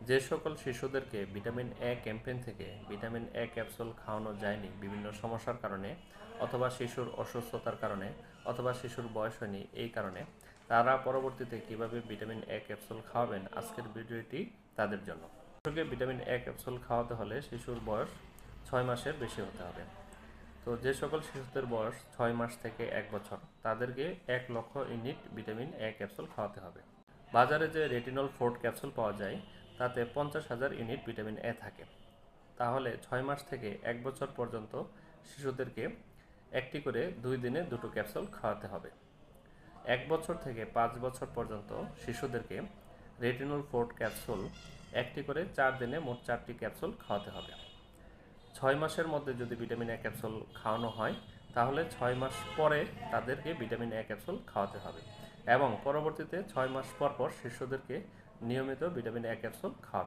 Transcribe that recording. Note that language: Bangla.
যে সকল শিশুদেরকে ভিটামিন এ ক্যাম্পেইন থেকে ভিটামিন এ ক্যাপসুল খাওয়ানো যায়নি বিভিন্ন সমস্যার কারণে, অথবা শিশুর অসুস্থতার কারণে, অথবা শিশুর বয়স হয়নি এই কারণে, তারা পরবর্তীতে কিভাবে ভিটামিন এ ক্যাপসুল খাওয়াবেন, আজকের ভিডিওটি তাদের জন্য। শিশুকে ভিটামিন এ ক্যাপসুল খাওয়াতে হলে শিশুর বয়স 6 মাসের বেশি হতে হবে। তো যে সকল শিশুদের বয়স 6 মাস থেকে 1 বছর, তাদেরকে 1 লক্ষ ইউনিট ভিটামিন এ ক্যাপসুল খাওয়াতে হবে। বাজারে যে রেটিনল ফোর্ট ক্যাপসুল পাওয়া যায় তাতে 50,000 ইউনিট ভিটামিন এ থাকে। তাহলে 6 মাস থেকে 1 বছর পর্যন্ত শিশুদেরকে একটি করে 2 দিনে 2টো ক্যাপসুল খাওয়াতে হবে। 1 বছর থেকে 5 বছর পর্যন্ত শিশুদেরকে রেটিনল ফোর্ট ক্যাপসুল একটি করে 4 দিনে মোট 4টি ক্যাপসুল খাওয়াতে হবে। 6 মাসের মধ্যে যদি ভিটামিন এ ক্যাপসুল খাওয়ানো হয় তাহলে 6 মাস পরে তাদেরকে ভিটামিন এ ক্যাপসুল খাওয়াতে হবে এবং পরবর্তীতে 6 মাস পর পর শিশুদেরকে নিয়মিত ভিটামিন এ ক্যাপসুল খাওয়াতে হবে।